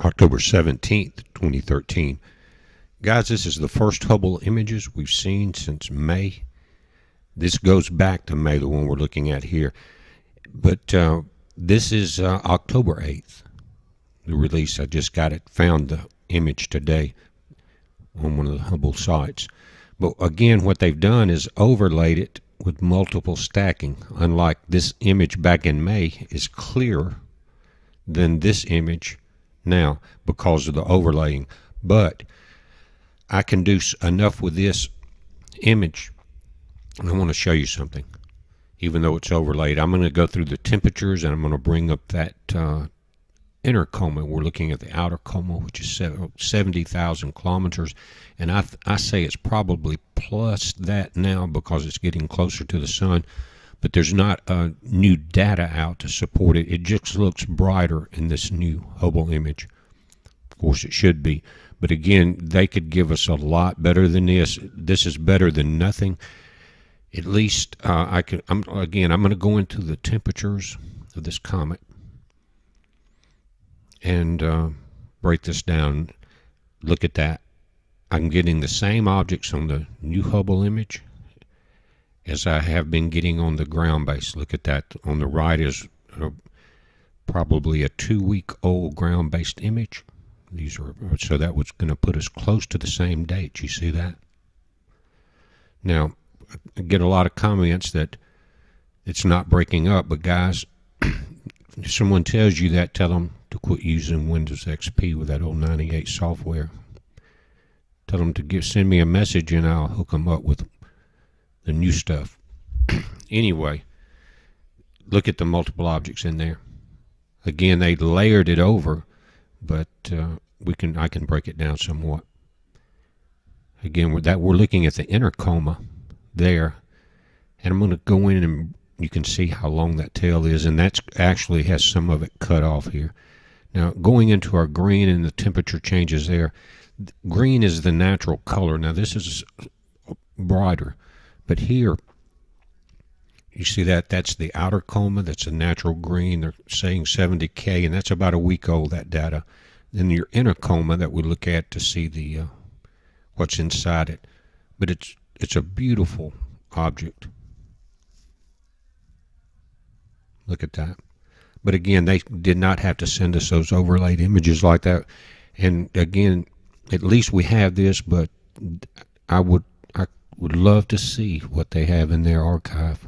October 17th, 2013. Guys, this is the first Hubble images we've seen since May. This goes back to May, the one we're looking at here. But this is October 8th, the release. I just found the image today on one of the Hubble sites. But again, what they've done is overlaid it with multiple stacking. Unlike this image back in May is clearer than this image now because of the overlaying. But I can do enough with this image. I want to show you something. Even though it's overlaid, I'm going to go through the temperatures and I'm going to bring up that inner coma. We're looking at the outer coma, which is 70,000 kilometers, and I say it's probably plus that now because it's getting closer to the sun, but there's not new data out to support it. It just looks brighter in this new Hubble image. Of course it should be, but again, they could give us a lot better than this. This is better than nothing. At least I'm going to go into the temperatures of this comet and break this down. Look at that. I'm getting the same objects on the new Hubble image as I have been getting on the ground base. Look at that. On the right is probably a 2-week-old ground-based image. So that was going to put us close to the same date. You see that? Now, I get a lot of comments that it's not breaking up, but guys, if someone tells you that, tell them to quit using Windows XP with that old 98 software. Tell them to send me a message and I'll hook them up with the new stuff. Anyway, look at the multiple objects in there. Again, they layered it over, but I can break it down somewhat. Again, we're looking at the inner coma there, and I'm going to go in and you can see how long that tail is, and that actually has some of it cut off here. Now, going into our green and the temperature changes there, green is the natural color. Now, this is brighter, but here, you see that's the outer coma. That's a natural green. They're saying 70K, and that's about a week old, that data. Then your inner coma that we look at to see the what's inside it. But it's a beautiful object. Look at that. But again, they did not have to send us those overlaid images like that. And again, at least we have this, but I would love to see what they have in their archive.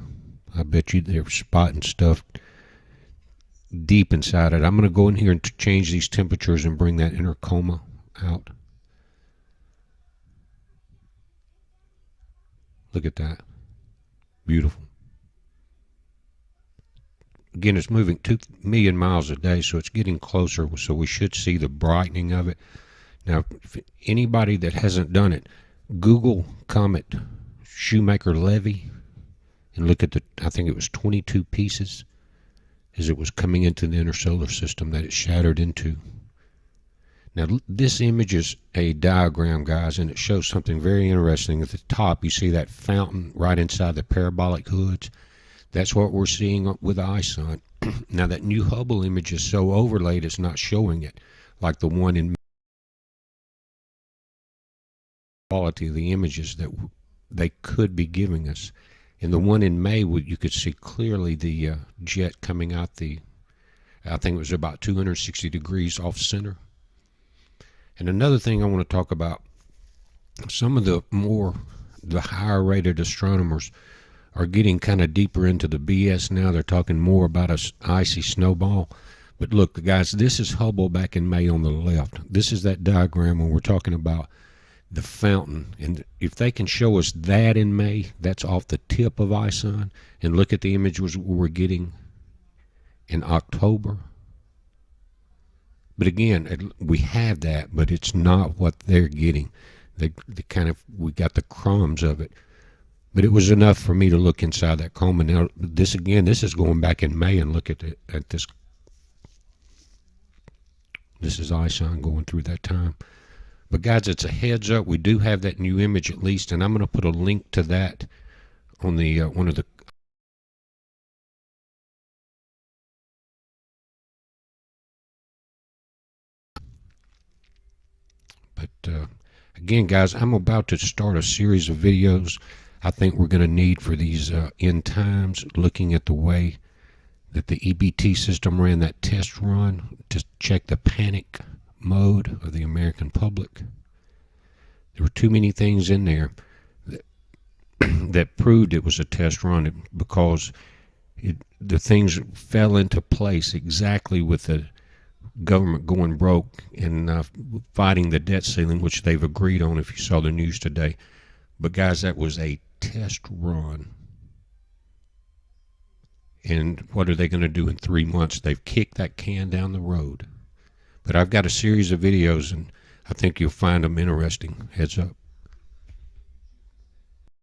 I bet you they're spotting stuff deep inside it. I'm going to go in here and change these temperatures and bring that inner coma out. Look at that. Beautiful. Again, it's moving 2 million miles a day, so it's getting closer, so we should see the brightening of it. Now, if anybody that hasn't done it, Google Comet Shoemaker-Levy and look at I think it was 22 pieces as it was coming into the inner solar system that it shattered into. Now, this image is a diagram, guys, and it shows something very interesting. At the top, you see that fountain right inside the parabolic hoods. That's what we're seeing with ISON. Now, that new Hubble image is so overlaid, it's not showing it, like the one in quality of the images that they could be giving us. In the one in May, you could see clearly the jet coming out I think it was about 260 degrees off center. And another thing I want to talk about, some of the higher rated astronomers are getting kind of deeper into the BS now. They're talking more about an icy snowball. But look, guys, this is Hubble back in May on the left. This is that diagram when we're talking about the fountain. And if they can show us that in May, that's off the tip of ISON. And look at the images we're getting in October. But again, we have that, but it's not what they're getting. We got the crumbs of it. But it was enough for me to look inside that coma. Now, this is going back in May, and look at this. This is ISON going through that time. But guys, it's a heads up. We do have that new image at least, and I'm going to put a link to that on the one of the again, guys, I'm about to start a series of videos I think we're going to need for these end times, looking at the way that the EBT system ran that test run to check the panic mode of the American public. There were too many things in there that proved it was a test run, because the things fell into place exactly with the government going broke and fighting the debt ceiling, which they've agreed on if you saw the news today. But guys, that was a test run. And what are they going to do in 3 months? They've kicked that can down the road. But I've got a series of videos, and I think you'll find them interesting. Heads up.